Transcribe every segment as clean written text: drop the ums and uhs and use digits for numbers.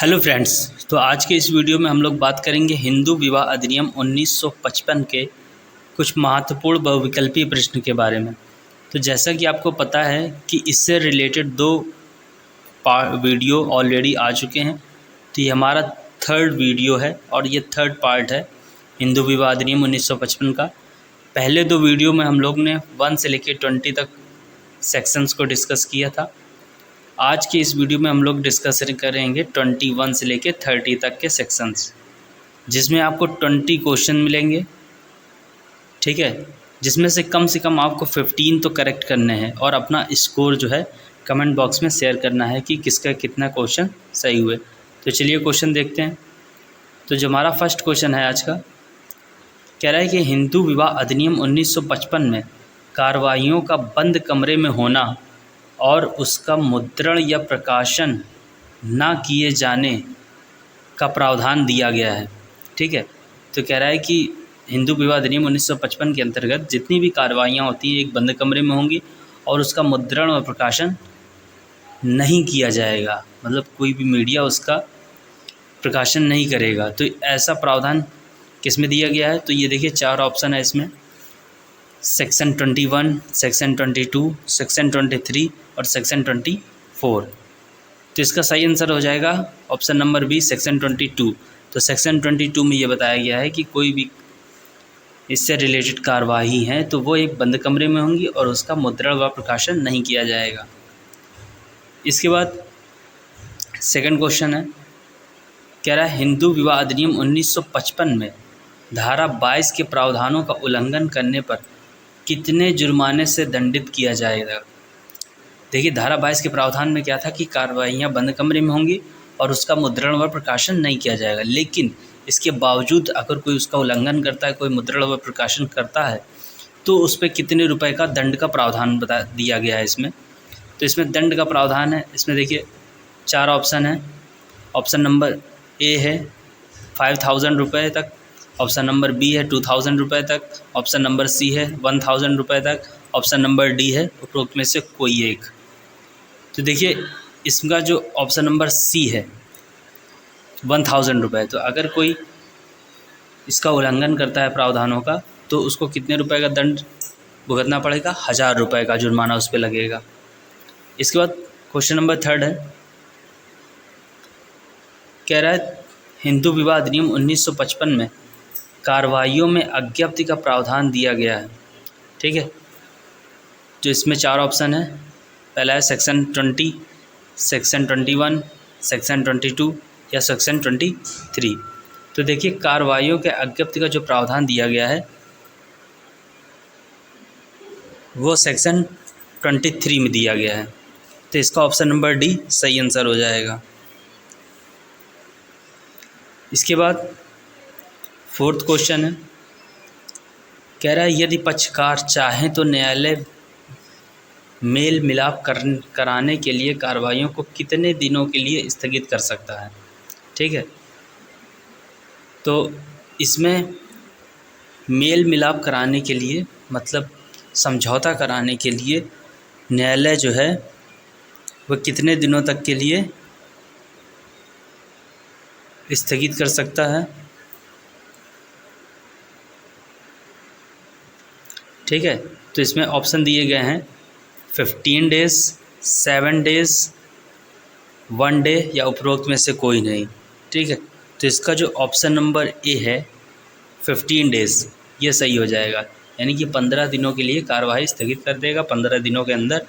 Hello friends. तो आज के इस वीडियो में हम लोग बात करेंगे हिंदू विवाह अधिनियम 1955 के कुछ महत्वपूर्ण बहुविकल्पीय प्रश्न के बारे में। तो जैसा कि आपको पता है कि इससे रिलेटेड दो वीडियो ऑलरेडी आ चुके हैं। तो ये हमारा थर्ड वीडियो है और ये थर्ड पार्ट है हिंदू विवाह अधिनियम 1955 का। पहले दो वीडियो में हम लोग ने 1 से लेकर 20 तक सेक्शंस को डिस्कस किया था। आज के इस वीडियो में हम लोग डिस्कस करेंगे 21 से लेकर 30 तक के सेक्शंस, जिसमें आपको 20 क्वेश्चन मिलेंगे, ठीक है, जिसमें से कम आपको 15 तो करेक्ट करने हैं और अपना स्कोर जो है कमेंट बॉक्स में शेयर करना है कि किसका कितना क्वेश्चन सही हुए। तो चलिए क्वेश्चन देखते हैं। तो जो हमारा फर्स्ट क्वेश्चन है आज का, कह रहा है कि हिंदू विवाह अधिनियम 1955 में कार्रवाइयों का बंद कमरे में होना और उसका मुद्रण या प्रकाशन ना किए जाने का प्रावधान दिया गया है, ठीक है। तो कह रहा है कि हिंदू विवाह अधिनियम 1955 के अंतर्गत जितनी भी कार्रवाइयाँ होती हैं एक बंद कमरे में होंगी और उसका मुद्रण और प्रकाशन नहीं किया जाएगा, मतलब कोई भी मीडिया उसका प्रकाशन नहीं करेगा। तो ऐसा प्रावधान किस में दिया गया है? तो ये देखिए 4 ऑप्शन है इसमें, सेक्शन 21, सेक्शन 22, सेक्शन 23 और सेक्शन 24। तो इसका सही आंसर हो जाएगा ऑप्शन नंबर बी, सेक्शन 22। तो सेक्शन 22 में ये बताया गया है कि कोई भी इससे रिलेटेड कार्रवाई हैं तो वो एक बंद कमरे में होंगी और उसका मुद्रण व प्रकाशन नहीं किया जाएगा। इसके बाद सेकंड क्वेश्चन है, कह रहा है हिंदू विवाह अधिनियम 1955 में धारा 22 के प्रावधानों का उल्लंघन करने पर कितने जुर्माने से दंडित किया जाएगा। देखिए धारा 22 के प्रावधान में क्या था कि कार्रवाइयाँ बंद कमरे में होंगी और उसका मुद्रण व प्रकाशन नहीं किया जाएगा, लेकिन इसके बावजूद अगर कोई उसका उल्लंघन करता है, कोई मुद्रण व प्रकाशन करता है, तो उस पर कितने रुपए का दंड का प्रावधान बता दिया गया है इसमें। तो इसमें दंड का प्रावधान है, इसमें देखिए 4 ऑप्शन है। ऑप्शन नंबर ए है 5000 रुपये तक, ऑप्शन नंबर बी है 2000 रुपये तक, ऑप्शन नंबर सी है 1000 रुपये तक, ऑप्शन नंबर डी है उपरोक्त में से कोई एक। तो देखिए इसका जो ऑप्शन नंबर सी है 1000 रुपये, तो अगर कोई इसका उल्लंघन करता है प्रावधानों का तो उसको कितने रुपए का दंड भुगतना पड़ेगा? 1000 रुपये का जुर्माना उस पर लगेगा। इसके बाद क्वेश्चन नंबर थर्ड है, कह रहा है हिंदू विवाह अधिनियम 1955 में कार्रवाइयों में अज्ञप्ति का प्रावधान दिया गया है, ठीक है। जो इसमें 4 ऑप्शन है, पहला है सेक्शन 20, सेक्शन 21, सेक्शन 22 या सेक्शन 23। तो देखिए कार्रवाइयों के अज्ञप्ति का जो प्रावधान दिया गया है वो सेक्शन 23 में दिया गया है। तो इसका ऑप्शन नंबर डी सही आंसर हो जाएगा। इसके बाद फोर्थ क्वेश्चन है, कह रहा है यदि पक्षकार चाहें तो न्यायालय मेल मिलाप कराने के लिए कार्रवाइयों को कितने दिनों के लिए स्थगित कर सकता है, ठीक है। तो इसमें मेल मिलाप कराने के लिए मतलब समझौता कराने के लिए न्यायालय जो है वह कितने दिनों तक के लिए स्थगित कर सकता है, ठीक है। तो इसमें ऑप्शन दिए गए हैं 15 डेज़, 7 डेज़, 1 डे या उपरोक्त में से कोई नहीं, ठीक है। तो इसका जो ऑप्शन नंबर ए है 15 डेज़ ये सही हो जाएगा, यानी कि 15 दिनों के लिए कार्रवाई स्थगित कर देगा। 15 दिनों के अंदर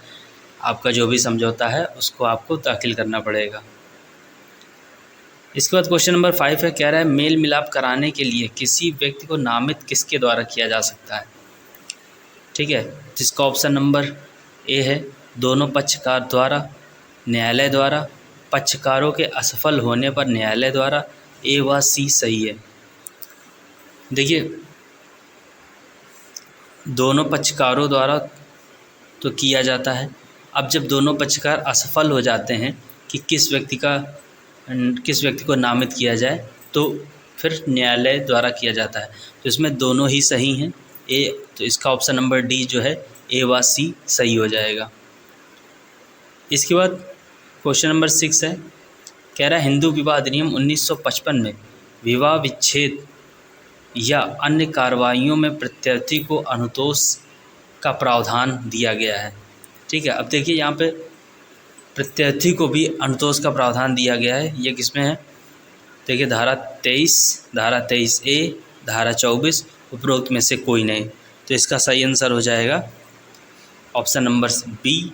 आपका जो भी समझौता है उसको आपको दाखिल करना पड़ेगा। इसके बाद क्वेश्चन नंबर 5 है, कह रहा है मेल मिलाप कराने के लिए किसी व्यक्ति को नामित किसके द्वारा किया जा सकता है, ठीक है। जिसका ऑप्शन नंबर ए है दोनों पक्षकार द्वारा, न्यायालय द्वारा, पक्षकारों के असफल होने पर न्यायालय द्वारा, ए व सी सही है। देखिए दोनों पक्षकारों द्वारा तो किया जाता है। अब जब दोनों पक्षकार असफल हो जाते हैं कि किस व्यक्ति को नामित किया जाए, तो फिर न्यायालय द्वारा किया जाता है। तो इसमें दोनों ही सही हैं, ए, तो इसका ऑप्शन नंबर डी जो है ए व सी सही हो जाएगा। इसके बाद क्वेश्चन नंबर 6 है, कह रहा है हिंदू विवाह अधिनियम 1955 में विवाह विच्छेद या अन्य कार्रवाइयों में प्रत्यर्थी को अनुतोष का प्रावधान दिया गया है। ठीक है, अब देखिए यहाँ पे प्रत्यर्थी को भी अनुतोष का प्रावधान दिया गया है। ये किसमें है? देखिए धारा 23, धारा 23A, धारा 24, उपरोक्त में से कोई नहीं। तो इसका सही आंसर हो जाएगा ऑप्शन नंबर बी,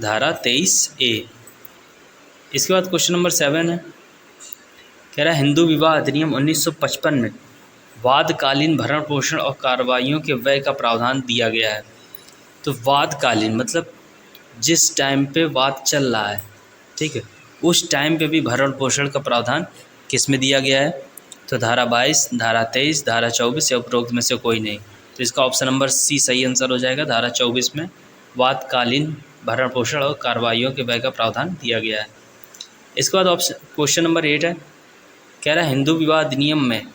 धारा 23A। इसके बाद क्वेश्चन नंबर 7 है, कह रहा है हिंदू विवाह अधिनियम 1955 में वादकालीन भरण पोषण और कार्रवाइयों के व्यय का प्रावधान दिया गया है। तो वादकालीन मतलब जिस टाइम पे वाद चल रहा है, ठीक है, उस टाइम पे भी भरण पोषण का प्रावधान किस में दिया गया है? तो धारा 22, धारा 23, धारा 24 या उपरोक्त में से कोई नहीं। तो इसका ऑप्शन नंबर सी सही आंसर हो जाएगा। धारा 24 में वादकालीन भरण पोषण और कार्रवाइयों के व्यय का प्रावधान दिया गया है। इसके बाद ऑप्शन क्वेश्चन नंबर 8 है, कह रहा है हिंदू विवाह अधिनियम में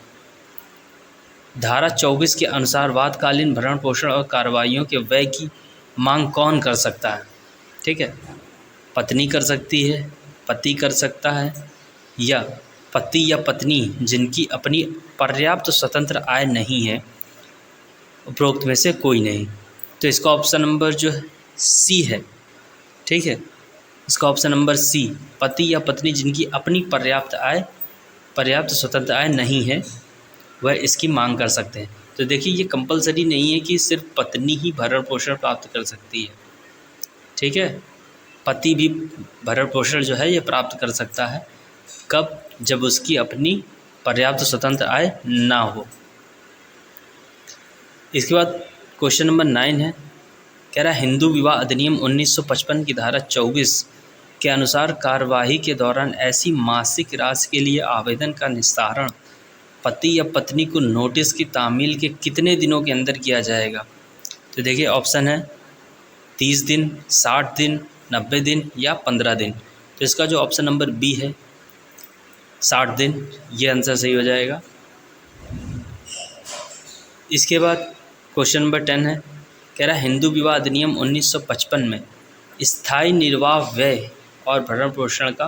धारा 24 के अनुसार वादकालीन भरण पोषण और कार्रवाइयों के व्यय की मांग कौन कर सकता है? ठीक है, पत्नी कर सकती है, पति कर सकता है, या पति या पत्नी जिनकी अपनी पर्याप्त स्वतंत्र आय नहीं है, उपरोक्त में से कोई नहीं। तो इसका ऑप्शन नंबर जो सी है, ठीक है, इसका ऑप्शन नंबर सी, पति या पत्नी जिनकी अपनी पर्याप्त स्वतंत्र आय नहीं है वह इसकी मांग कर सकते हैं। तो देखिए ये कंपलसरी नहीं है कि सिर्फ पत्नी ही भरण पोषण प्राप्त कर सकती है। ठीक है, पति भी भरण पोषण जो है ये प्राप्त कर सकता है। कब? जब उसकी अपनी पर्याप्त स्वतंत्र आय ना हो। इसके बाद क्वेश्चन नंबर 9 है, कह रहा है हिंदू विवाह अधिनियम 1955 की धारा 24 के अनुसार कार्यवाही के दौरान ऐसी मासिक राशि के लिए आवेदन का निस्तारण पति या पत्नी को नोटिस की तामील के कितने दिनों के अंदर किया जाएगा? तो देखिए ऑप्शन है 30 दिन, 60 दिन, 90 दिन या 15 दिन। तो इसका जो ऑप्शन नंबर बी है 60 दिन, ये आंसर सही हो जाएगा। इसके बाद क्वेश्चन नंबर 10 है, कह रहा है हिंदू विवाह अधिनियम 1955 में स्थायी निर्वाह व्यय और भरण पोषण का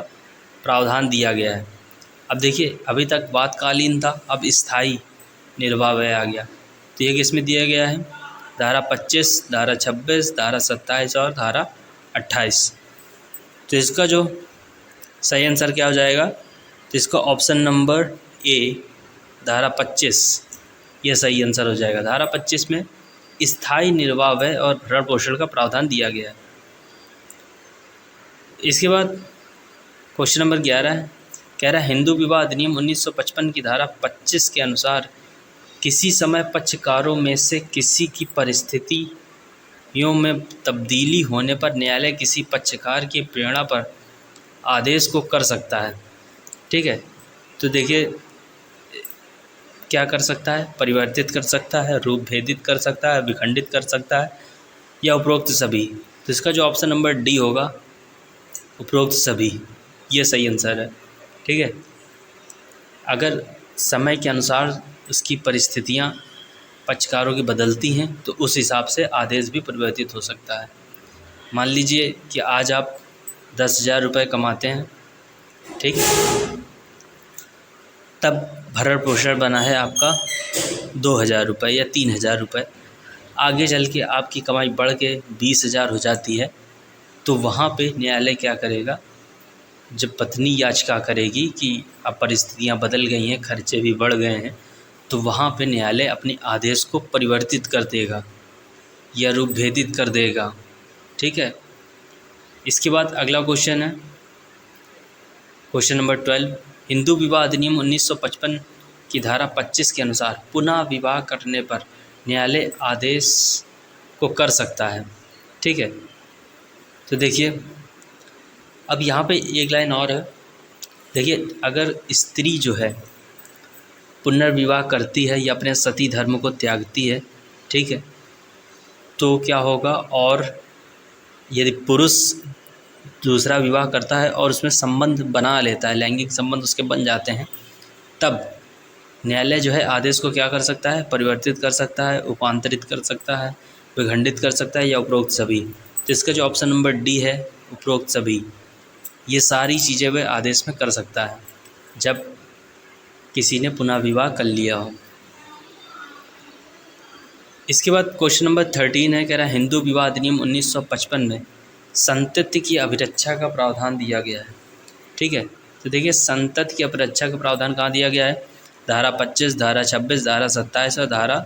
प्रावधान दिया गया है। अब देखिए अभी तक वादकालीन था, अब स्थायी निर्वाह व्यय आ गया। तो ये किस में दिया गया है? धारा 25, धारा 26, धारा 27 और धारा 28। तो इसका जो सही आंसर क्या हो जाएगा? तो इसका ऑप्शन नंबर ए, धारा 25, ये सही आंसर हो जाएगा। धारा 25 में स्थायी निर्वाह व्यय और भरण पोषण का प्रावधान दिया गया है। इसके बाद क्वेश्चन नंबर 11 है, कह रहा है हिंदू विवाह अधिनियम 1955 की धारा 25 के अनुसार किसी समय पक्षकारों में से किसी की परिस्थितियों में तब्दीली होने पर न्यायालय किसी पक्षकार की प्रेरणा पर आदेश को कर सकता है। ठीक है, तो देखिए क्या कर सकता है? परिवर्तित कर सकता है, रूप भेदित कर सकता है, विखंडित कर सकता है, या उपरोक्त सभी। तो इसका जो ऑप्शन नंबर डी होगा उपरोक्त सभी, ये सही आंसर है। ठीक है, अगर समय के अनुसार उसकी परिस्थितियां पक्षकारों की बदलती हैं तो उस हिसाब से आदेश भी परिवर्तित हो सकता है। मान लीजिए कि आज आप 10,000 रुपये कमाते हैं, ठीक, तब भरण पोषण बना है आपका 2,000 रुपये या 3,000 रुपये। आगे चल के आपकी कमाई बढ़ के 20,000 हो जाती है, तो वहाँ पे न्यायालय क्या करेगा? जब पत्नी याचिका करेगी कि अब परिस्थितियाँ बदल गई हैं, खर्चे भी बढ़ गए हैं, तो वहाँ पे न्यायालय अपने आदेश को परिवर्तित कर देगा या रूप भेदित कर देगा। ठीक है, इसके बाद अगला क्वेश्चन है क्वेश्चन नंबर 12, हिंदू विवाह अधिनियम 1955 की धारा 25 के अनुसार पुनः विवाह करने पर न्यायालय आदेश को कर सकता है। ठीक है, तो देखिए अब यहाँ पे एक लाइन और है। देखिए अगर स्त्री जो है पुनर्विवाह करती है या अपने सती धर्म को त्यागती है, ठीक है, तो क्या होगा? और यदि पुरुष दूसरा विवाह करता है और उसमें संबंध बना लेता है, लैंगिक संबंध उसके बन जाते हैं, तब न्यायालय जो है आदेश को क्या कर सकता है? परिवर्तित कर सकता है, उपांतरित कर सकता है, विखंडित कर सकता है, या उपरोक्त सभी। तो इसका जो ऑप्शन नंबर डी है उपरोक्त सभी, ये सारी चीज़ें वह आदेश में कर सकता है जब किसी ने पुनः विवाह कर लिया हो। इसके बाद क्वेश्चन नंबर 13 है, कह रहा है हिंदू विवाह अधिनियम 1955 में संतति की अभिरक्षा का प्रावधान दिया गया है। ठीक है, तो देखिए संतति की अभिरक्षा का प्रावधान कहाँ दिया गया है? धारा 25, धारा 26, धारा 27 और धारा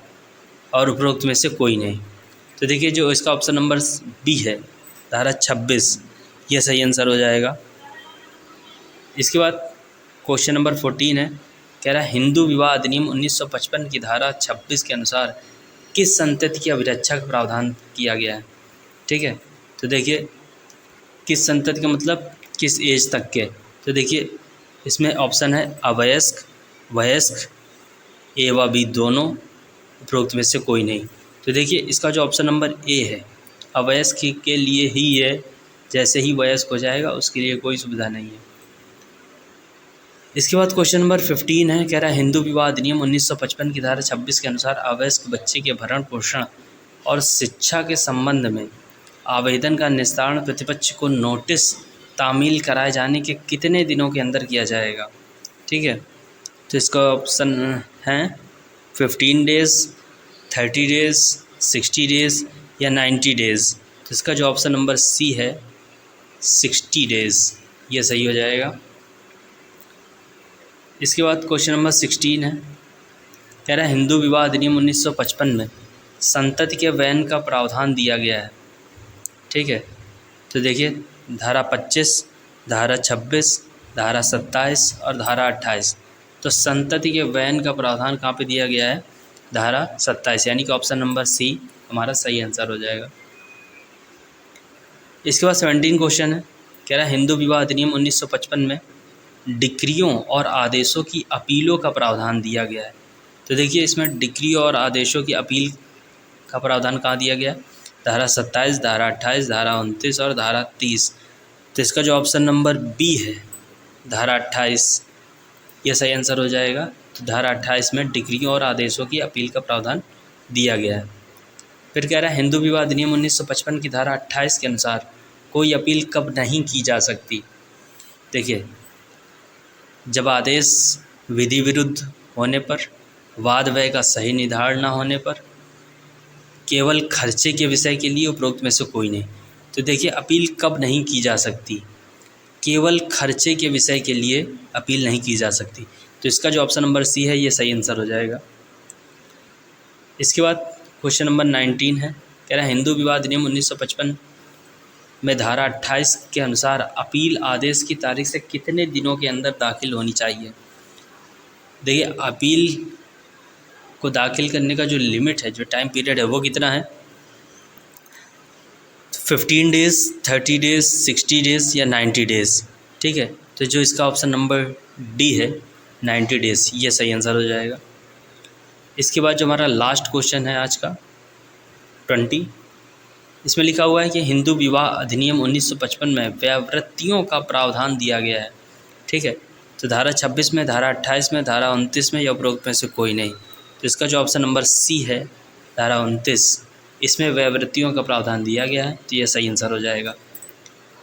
और उपरोक्त में से कोई नहीं। तो देखिए जो इसका ऑप्शन नंबर बी है, धारा 26, ये सही आंसर हो जाएगा। इसके बाद क्वेश्चन नंबर 14 है, कह रहा है हिंदू विवाह अधिनियम 1955 की धारा 26 के अनुसार किस संतति की अभिरक्षा का प्रावधान किया गया है? ठीक है, तो देखिए किस संतति का मतलब किस एज तक के। तो देखिए इसमें ऑप्शन है अवयस्क, वयस्क, ए व बी दोनों, उपरोक्त में से कोई नहीं। तो देखिए इसका जो ऑप्शन नंबर ए है अवयस्क के लिए ही है, जैसे ही वयस्क हो जाएगा उसके लिए कोई सुविधा नहीं है। इसके बाद क्वेश्चन नंबर 15 है, कह रहा है हिंदू विवाह अधिनियम 1955 की धारा 26 के अनुसार अवयस्क बच्चे के भरण पोषण और शिक्षा के संबंध में आवेदन का निस्तारण प्रतिपक्ष को नोटिस तामील कराए जाने के कितने दिनों के अंदर किया जाएगा? ठीक है, तो इसका ऑप्शन है 15 डेज़, 30 डेज़, 60 डेज़ या 90 डेज़। तो इसका जो ऑप्शन नंबर सी है 60 डेज़, ये सही हो जाएगा। इसके बाद क्वेश्चन नंबर 16 है, कह रहा है हिंदू विवाह अधिनियम 1955 में संतति के वयन का प्रावधान दिया गया है। ठीक है, तो देखिए धारा 25, धारा 26, धारा 27 और धारा 28। तो संतति के वयन का प्रावधान कहाँ पे दिया गया है? धारा 27, यानी कि ऑप्शन नंबर सी हमारा सही आंसर हो जाएगा। इसके बाद 17 क्वेश्चन है, कह रहा है हिंदू विवाह अधिनियम 1955 में डिक्रियों और आदेशों की अपीलों का प्रावधान दिया गया है। तो देखिए इसमें डिक्री और आदेशों की अपील का प्रावधान कहाँ दिया गया? धारा 27, धारा 28, धारा 29 और धारा 30। तो इसका जो ऑप्शन नंबर बी है धारा 28, यह सही आंसर हो जाएगा। तो धारा 28 में डिक्रियों और आदेशों की अपील का प्रावधान दिया गया है। फिर कह रहा है हिंदू विवाह अधिनियम 1955 की धारा 28 के अनुसार कोई अपील कब नहीं की जा सकती? देखिए जब आदेश विधि विरुद्ध होने पर, वाद व्यय का सही निर्धारण न होने पर, केवल खर्चे के विषय के लिए, उपरोक्त में से कोई नहीं। तो देखिए अपील कब नहीं की जा सकती? केवल खर्चे के विषय के लिए अपील नहीं की जा सकती। तो इसका जो ऑप्शन नंबर सी है ये सही आंसर हो जाएगा। इसके बाद क्वेश्चन नंबर 19 है, कह रहा है हिंदू विवाह अधिनियम 1955 में धारा 28 के अनुसार अपील आदेश की तारीख से कितने दिनों के अंदर दाखिल होनी चाहिए? देखिए अपील को दाखिल करने का जो लिमिट है, जो टाइम पीरियड है वो कितना है? 15 डेज़, 30 डेज़, 60 डेज़ या 90 डेज़। ठीक है, तो जो इसका ऑप्शन नंबर डी है 90 डेज़, ये सही आंसर हो जाएगा। इसके बाद जो हमारा लास्ट क्वेश्चन है आज का 20, इसमें लिखा हुआ है कि हिंदू विवाह अधिनियम 1955 में व्यावृत्तियों का प्रावधान दिया गया है। ठीक है, तो धारा 26 में, धारा 28 में, धारा 29 में या उपरोक्त में से कोई नहीं। तो इसका जो ऑप्शन नंबर सी है धारा 29, इसमें व्यावृत्तियों का प्रावधान दिया गया है, तो यह सही आंसर हो जाएगा।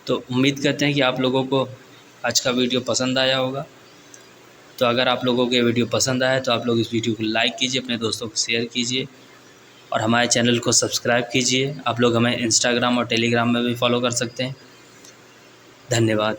तो उम्मीद करते हैं कि आप लोगों को आज का वीडियो पसंद आया होगा। तो अगर आप लोगों को ये वीडियो पसंद आया तो आप लोग इस वीडियो को लाइक कीजिए, अपने दोस्तों को शेयर कीजिए और हमारे चैनल को सब्सक्राइब कीजिए। आप लोग हमें इंस्टाग्राम और टेलीग्राम में भी फॉलो कर सकते हैं। धन्यवाद।